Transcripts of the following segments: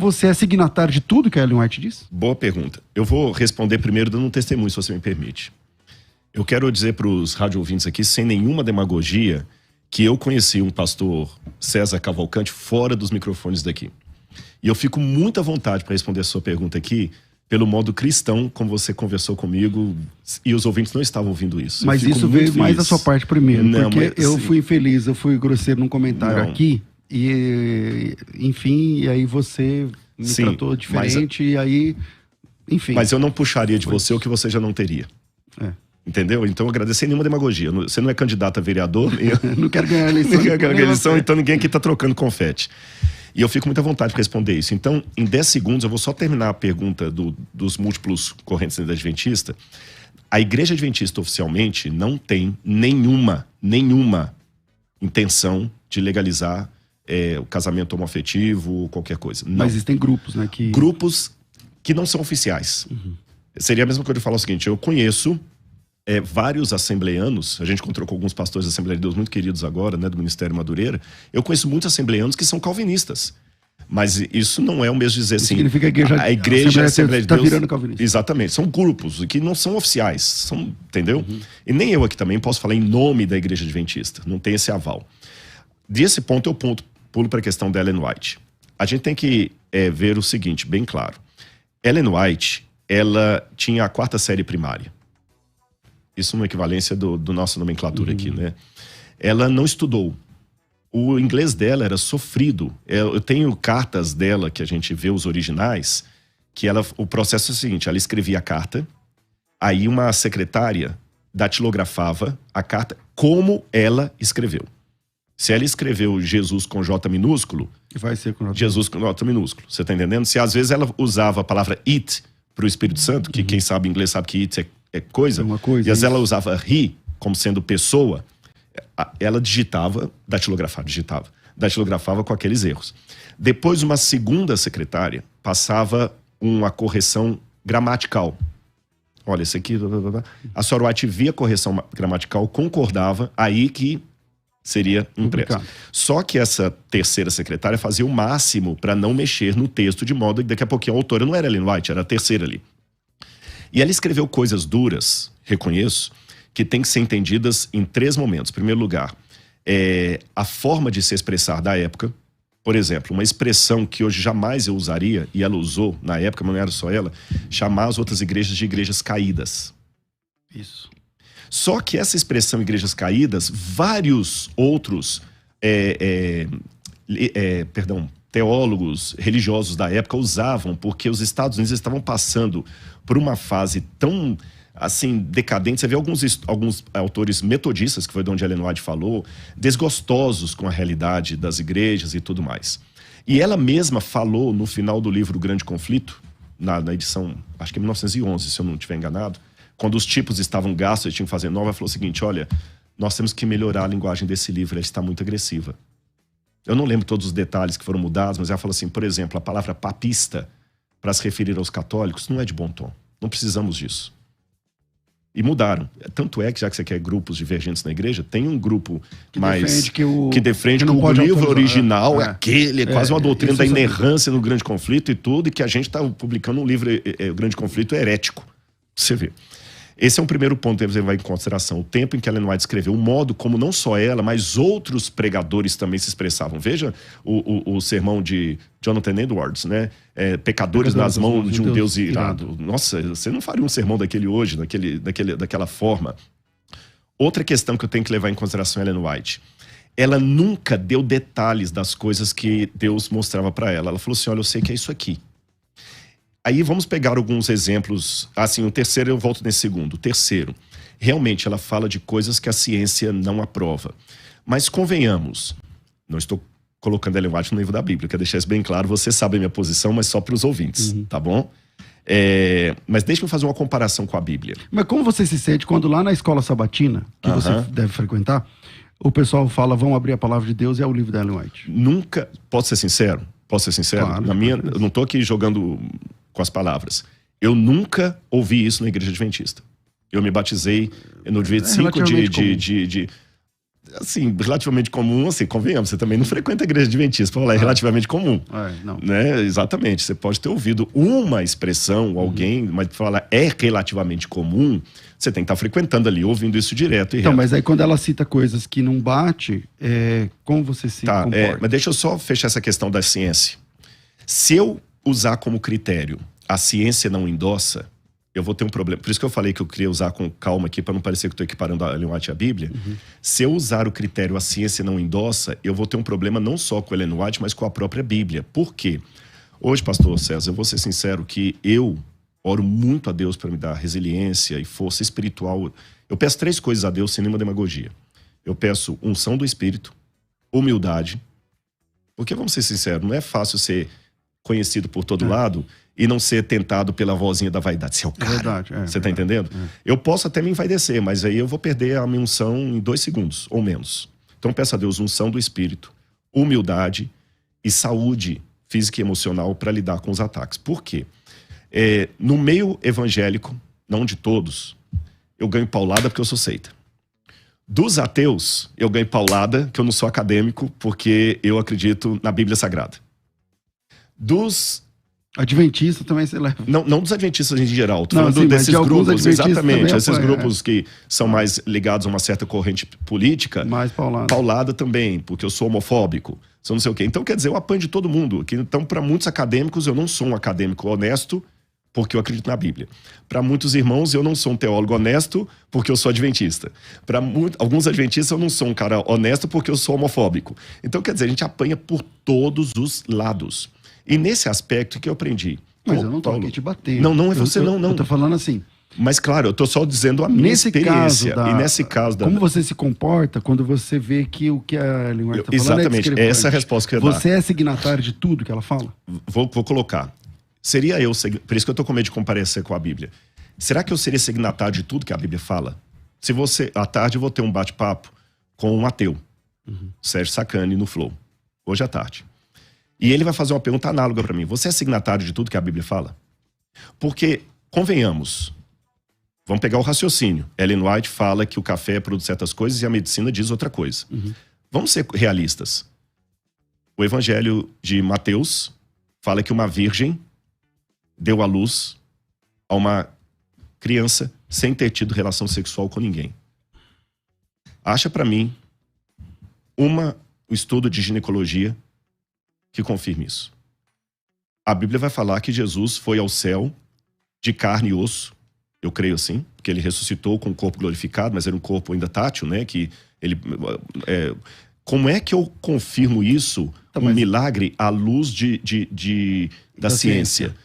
você é signatário de tudo que a Ellen White diz? Boa pergunta. Eu vou responder primeiro dando um testemunho, se você me permite. Eu quero dizer para os rádio ouvintes aqui, sem nenhuma demagogia, que eu conheci um pastor César Cavalcante fora dos microfones daqui. E eu fico muito à vontade para responder a sua pergunta aqui, pelo modo cristão, como você conversou comigo, e os ouvintes não estavam ouvindo isso. Mas isso veio mais da sua parte primeiro, não, porque mas, eu fui infeliz, eu fui grosseiro num comentário aqui, e enfim, e aí você me tratou diferente, e aí, enfim. Mas eu não puxaria de você o que você já não teria. Entendeu? Então eu agradeço sem nenhuma demagogia. Você não é candidato a vereador. Não quero ganhar a eleição. Não quero ganhar a eleição, então ninguém aqui está trocando confete. E eu fico muito à vontade de responder isso. Então, em 10 segundos, eu vou só terminar a pergunta dos múltiplos correntes adventista. A Igreja Adventista, oficialmente, não tem nenhuma intenção de legalizar o casamento homoafetivo ou qualquer coisa. Não. Mas existem grupos, né? Grupos que não são oficiais. Seria a mesma coisa de falar o seguinte, eu conheço vários assembleanos, a gente encontrou com alguns pastores da Assembleia de Deus muito queridos agora, né, do Ministério Madureira. Eu conheço muitos assembleanos que são calvinistas. Mas isso não é o mesmo dizer assim. Significa que a igreja, a Assembleia de Deus está virando calvinista. Exatamente. São grupos que não são oficiais. Entendeu? E nem eu aqui também posso falar em nome da Igreja Adventista. Não tem esse aval. Desse ponto eu pulo para a questão da Ellen White. A gente tem que ver o seguinte, bem claro. Ellen White, ela tinha a 4ª série primária. Isso é uma equivalência do nossa nomenclatura aqui, né? Ela não estudou. O inglês dela era sofrido. Eu tenho cartas dela, que a gente vê os originais, que o processo é o seguinte, ela escrevia a carta, aí uma secretária datilografava a carta como ela escreveu. Se ela escreveu Jesus com J minúsculo, vai ser com Jesus com J minúsculo. Você tá entendendo? Se às vezes ela usava a palavra it para o Espírito Santo, que quem sabe inglês sabe que it é coisa, uma coisa, e às vezes ela usava he como sendo pessoa, ela datilografava com aqueles erros. Depois uma segunda secretária passava uma correção gramatical. Olha, isso aqui... A senhora White via a correção gramatical, concordava, aí que seria impresso. Só que essa terceira secretária fazia o máximo para não mexer no texto, de modo que daqui a pouquinho a autora não era Ellen White, era a terceira ali. E ela escreveu coisas duras, reconheço, que tem que ser entendidas em 3 momentos. Em primeiro lugar, a forma de se expressar da época. Por exemplo, uma expressão que hoje jamais eu usaria, e ela usou na época, mas não era só ela, chamar as outras igrejas de igrejas caídas. Isso. Só que essa expressão igrejas caídas, vários outros teólogos religiosos da época usavam, porque os Estados Unidos estavam passando por uma fase tão assim decadente. Você vê alguns autores metodistas, que foi de onde Ellen White falou, desgostosos com a realidade das igrejas e tudo mais. E ela mesma falou no final do livro O Grande Conflito, na edição, acho que é 1911, se eu não estiver enganado, quando os tipos estavam gastos e tinham que fazer nova, ela falou o seguinte, olha, nós temos que melhorar a linguagem desse livro, ela está muito agressiva. Eu não lembro todos os detalhes que foram mudados, mas ela falou assim, por exemplo, a palavra papista, para se referir aos católicos, não é de bom tom. Não precisamos disso. E mudaram. Tanto é que, já que você quer grupos divergentes na igreja, tem um grupo que defende que o livro original é aquele, quase uma doutrina da inerrância no Grande Conflito e tudo, e que a gente está publicando um livro, o Grande Conflito herético. Você vê. Esse é um primeiro ponto que você vai em consideração. O tempo em que Ellen White escreveu, o modo como não só ela, mas outros pregadores também se expressavam. Veja o sermão de Jonathan Edwards, né? Pecadores nas mãos de um Deus irado. Nossa, você não faria um sermão daquele hoje, daquela forma. Outra questão que eu tenho que levar em consideração Ellen White. Ela nunca deu detalhes das coisas que Deus mostrava para ela. Ela falou assim, olha, eu sei que é isso aqui. Aí vamos pegar alguns exemplos. Assim, o terceiro, eu volto nesse segundo. O terceiro, realmente ela fala de coisas que a ciência não aprova. Mas convenhamos, não estou colocando Ellen White no livro da Bíblia, quero deixar isso bem claro, você sabe a minha posição, mas só para os ouvintes, tá bom? Mas deixa eu fazer uma comparação com a Bíblia. Mas como você se sente quando lá na escola sabatina, que você deve frequentar, o pessoal fala, vamos abrir a palavra de Deus e é o livro da Ellen White? Nunca, posso ser sincero? Claro, eu não estou aqui jogando com as palavras. Eu nunca ouvi isso na Igreja Adventista. Eu me batizei no dia 25 assim, relativamente comum, assim, convenhamos, você também não frequenta a igreja adventista, para falar, é relativamente comum. Não. Né? Exatamente, você pode ter ouvido uma expressão, alguém, mas para falar é relativamente comum, você tem que estar frequentando ali, ouvindo isso direto e reto. Mas aí quando ela cita coisas que não bate, como você se comporta? Mas deixa eu só fechar essa questão da ciência. Se eu usar como critério a ciência não endossa, eu vou ter um problema. Por isso que eu falei que eu queria usar com calma aqui, para não parecer que eu estou equiparando a Ellen White à Bíblia. Se eu usar o critério a ciência não endossa, eu vou ter um problema não só com a Ellen White, mas com a própria Bíblia. Por quê? Hoje, pastor César, eu vou ser sincero que eu oro muito a Deus para me dar resiliência e força espiritual. Eu peço 3 coisas a Deus sem nenhuma demagogia. Eu peço unção do Espírito, humildade, porque, vamos ser sinceros, não é fácil ser conhecido por todo lado e não ser tentado pela vozinha da vaidade. Você é o cara. Verdade, você tá entendendo? Eu posso até me envaidecer, mas aí eu vou perder a minha unção em 2 segundos, ou menos. Então peço a Deus unção do Espírito, humildade e saúde física e emocional para lidar com os ataques. Por quê? No meio evangélico, não de todos, eu ganho paulada porque eu sou seita. Dos ateus, eu ganho paulada, que eu não sou acadêmico, porque eu acredito na Bíblia Sagrada. Dos adventistas também você leva. Não dos adventistas em geral, tô falando desses grupos, exatamente, esses grupos que são mais ligados a uma certa corrente política. Mais paulada. Paulada também, porque eu sou homofóbico, sou não sei o quê. Então, quer dizer, eu apanho de todo mundo. Então, para muitos acadêmicos, eu não sou um acadêmico honesto, porque eu acredito na Bíblia. Para muitos irmãos, eu não sou um teólogo honesto, porque eu sou adventista. Para alguns adventistas, eu não sou um cara honesto, porque eu sou homofóbico. Então, quer dizer, a gente apanha por todos os lados. E nesse aspecto que eu aprendi. Mas eu não tô aqui te batendo. Não é você, não. Eu tô falando assim. Mas, claro, eu tô só dizendo a minha experiência. E nesse caso... Como você se comporta quando você vê que o que a Ellen White tá falando exatamente, essa é a resposta que eu ia dar. Você é signatário de tudo que ela fala? Vou colocar. Seria eu... Por isso que eu tô com medo de comparecer com a Bíblia. Será que eu seria signatário de tudo que a Bíblia fala? Se você... À tarde eu vou ter um bate-papo com um ateu. Sérgio Sacani, no Flow. Hoje à tarde. E ele vai fazer uma pergunta análoga para mim. Você é signatário de tudo que a Bíblia fala? Porque, convenhamos, vamos pegar o raciocínio. Ellen White fala que o café produz certas coisas e a medicina diz outra coisa. Vamos ser realistas. O Evangelho de Mateus fala que uma virgem deu à luz a uma criança sem ter tido relação sexual com ninguém. Acha para mim um estudo de ginecologia que confirme isso. A Bíblia vai falar que Jesus foi ao céu de carne e osso, eu creio assim, porque ele ressuscitou com o corpo glorificado, mas era um corpo ainda tátil, né? Que ele, como é que eu confirmo isso, milagre, à luz da ciência?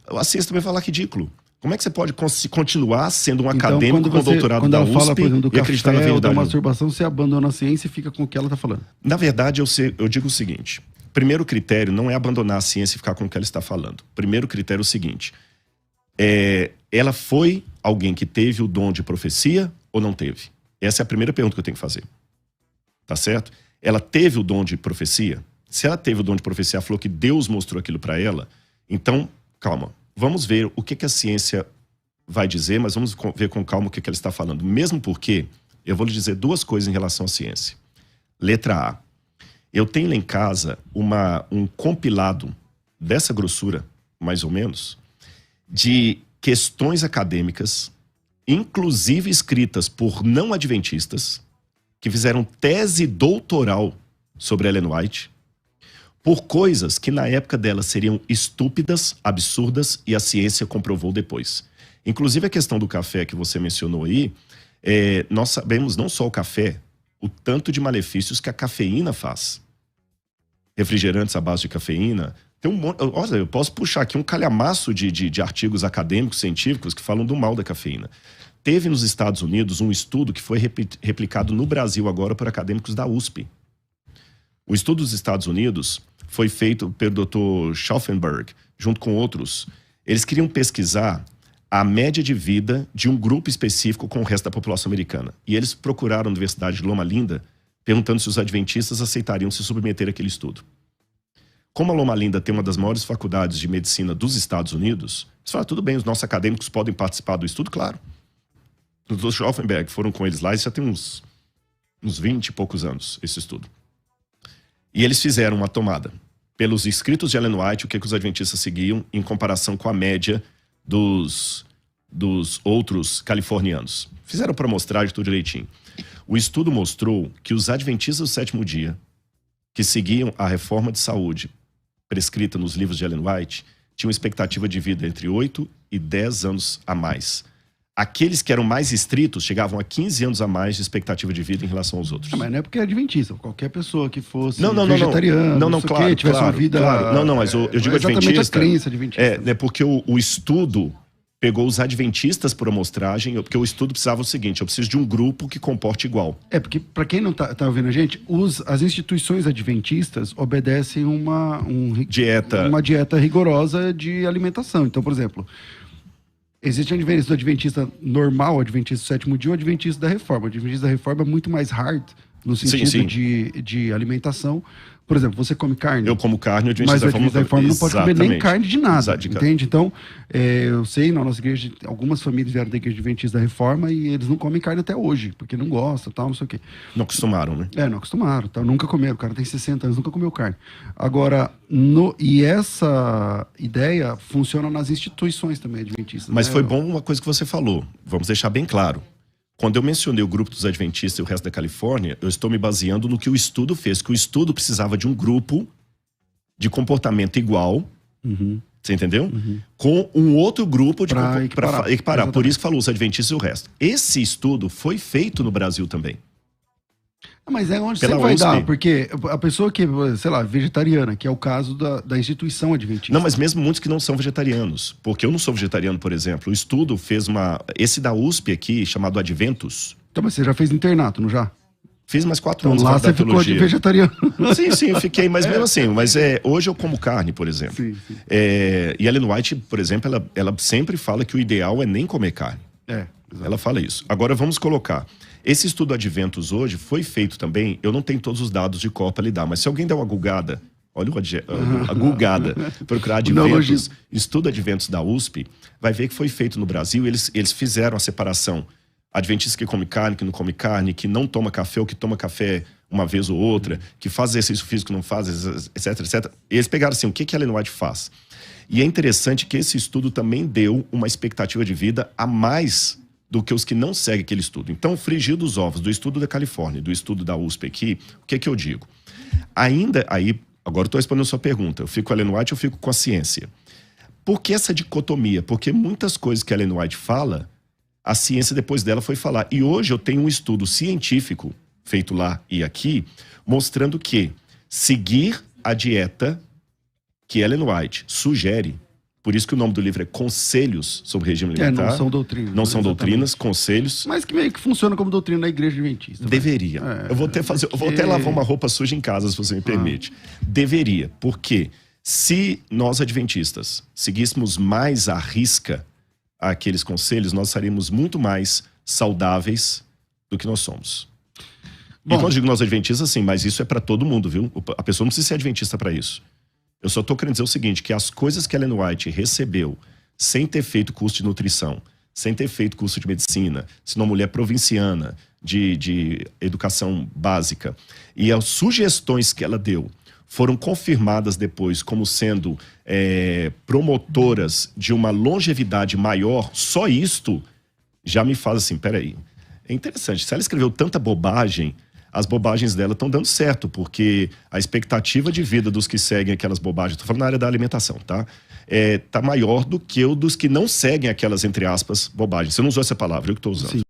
A ciência também vai falar ridículo. Como é que você pode continuar sendo um acadêmico com doutorado da USP fala, por exemplo, do e acreditar na verdade? Da masturbação, você abandona a ciência e fica com o que ela está falando. Na verdade, eu digo o seguinte. Primeiro critério não é abandonar a ciência e ficar com o que ela está falando. Primeiro critério é o seguinte. Ela foi alguém que teve o dom de profecia ou não teve? Essa é a primeira pergunta que eu tenho que fazer. Tá certo? Ela teve o dom de profecia? Se ela teve o dom de profecia, ela falou que Deus mostrou aquilo para ela. Então, calma. Vamos ver o que a ciência vai dizer, mas vamos ver com calma o que ela está falando. Mesmo porque eu vou lhe dizer 2 coisas em relação à ciência. Letra A. Eu tenho lá em casa um compilado dessa grossura, mais ou menos, de questões acadêmicas, inclusive escritas por não adventistas, que fizeram tese doutoral sobre Ellen White, por coisas que na época delas seriam estúpidas, absurdas, e a ciência comprovou depois. Inclusive a questão do café que você mencionou aí, nós sabemos não só o café, o tanto de malefícios que a cafeína faz. Refrigerantes à base de cafeína. Tem olha, eu posso puxar aqui um calhamaço de artigos acadêmicos, científicos, que falam do mal da cafeína. Teve nos Estados Unidos um estudo que foi replicado no Brasil agora por acadêmicos da USP. O estudo dos Estados Unidos foi feito pelo Dr. Schaufenberg, junto com outros. Eles queriam pesquisar a média de vida de um grupo específico com o resto da população americana. E eles procuraram a Universidade de Loma Linda, perguntando se os adventistas aceitariam se submeter àquele estudo. Como a Loma Linda tem uma das maiores faculdades de medicina dos Estados Unidos, eles falaram, tudo bem, os nossos acadêmicos podem participar do estudo, claro. Os do Schaufenberg foram com eles lá, isso já tem uns uns 20 e poucos anos, esse estudo. E eles fizeram uma tomada. Pelos escritos de Ellen White, o que os adventistas seguiam em comparação com a média dos outros californianos. Fizeram para mostrar de tudo direitinho. O estudo mostrou que os adventistas do sétimo dia, que seguiam a reforma de saúde prescrita nos livros de Ellen White, tinham expectativa de vida entre 8 e 10 anos a mais. Aqueles que eram mais estritos chegavam a 15 anos a mais de expectativa de vida em relação aos outros. Mas não é porque é adventista. Qualquer pessoa que fosse vegetariano, claro, tivesse uma vida... Claro. Não, mas eu digo exatamente adventista... a crença adventista. É porque o estudo pegou os adventistas por amostragem, porque o estudo precisava o seguinte: eu preciso de um grupo que comporte igual. Porque, para quem não tá ouvindo a gente, as instituições adventistas obedecem uma dieta rigorosa de alimentação. Então, por exemplo, existe o adventista normal, o adventista do sétimo dia, o adventista da reforma. O adventista da reforma é muito mais hard no sentido de alimentação. Por exemplo, você come carne? Eu como carne, mas o adventista da reforma não pode comer nem carne de nada, entende? Então, eu sei, na nossa igreja, algumas famílias vieram da igreja adventista da reforma e eles não comem carne até hoje, porque não gostam, tal, não sei o quê. Não acostumaram, né? Não acostumaram, tal, nunca comeram. O cara tem 60 anos, nunca comeu carne. Agora, essa ideia funciona nas instituições também adventistas. Mas foi bom uma coisa que você falou, vamos deixar bem claro. Quando eu mencionei o grupo dos adventistas e o resto da Califórnia, eu estou me baseando no que o estudo fez, que o estudo precisava de um grupo de comportamento igual, você entendeu? Com um outro grupo para equiparar. Por isso que falou os adventistas e o resto. Esse estudo foi feito no Brasil também. Mas é onde você vai dar, porque a pessoa que, sei lá, vegetariana, que é o caso da instituição adventista. Não, mas mesmo muitos que não são vegetarianos, porque eu não sou vegetariano, por exemplo. O estudo fez esse da USP aqui, chamado Adventus. Então, mas você já fez internato, não já? Fiz mais 4 anos. Lá você ficou de vegetariano. Sim, eu fiquei, mas mesmo assim. Mas hoje eu como carne, por exemplo. Sim. E Ellen White, por exemplo, ela sempre fala que o ideal é nem comer carne. Ela fala isso. Agora vamos colocar. Esse estudo Adventus hoje foi feito também, eu não tenho todos os dados de cor para lhe dar, mas se alguém der uma googada, olha a googada, procurar Adventus, estudo Adventus da USP, vai ver que foi feito no Brasil, eles fizeram a separação. Adventista que come carne, que não come carne, que não toma café ou que toma café uma vez ou outra, que faz exercício físico, não faz, etc, etc. E eles pegaram assim, o que a Ellen White faz? E é interessante que esse estudo também deu uma expectativa de vida a mais do que os que não seguem aquele estudo. Então, o frigir dos ovos do estudo da Califórnia, do estudo da USP aqui, o que eu digo? Agora eu estou respondendo a sua pergunta, eu fico com a Ellen White, eu fico com a ciência. Por que essa dicotomia? Porque muitas coisas que a Ellen White fala, a ciência depois dela foi falar. E hoje eu tenho um estudo científico, feito lá e aqui, mostrando que seguir a dieta que Ellen White sugere, por isso que o nome do livro é Conselhos sobre Regime Alimentar. Não são doutrinas. Não são doutrinas, conselhos. Mas que meio que funciona como doutrina da igreja adventista. Deveria. Eu vou até lavar uma roupa suja em casa, se você me permite. Deveria, porque se nós adventistas seguíssemos mais à risca aqueles conselhos, nós seríamos muito mais saudáveis do que nós somos. Bom, e quando eu digo nós adventistas, sim, mas isso é para todo mundo, viu? A pessoa não precisa ser adventista para isso. Eu só estou querendo dizer o seguinte, que as coisas que a Ellen White recebeu sem ter feito curso de nutrição, sem ter feito curso de medicina, sendo uma mulher provinciana de educação básica, e as sugestões que ela deu foram confirmadas depois como sendo promotoras de uma longevidade maior, só isto já me faz assim, peraí, é interessante, se ela escreveu tanta bobagem, as bobagens dela estão dando certo, porque a expectativa de vida dos que seguem aquelas bobagens, estou falando na área da alimentação, tá? Tá maior do que o dos que não seguem aquelas, entre aspas, bobagens. Você não usou essa palavra, eu que estou usando. Sim.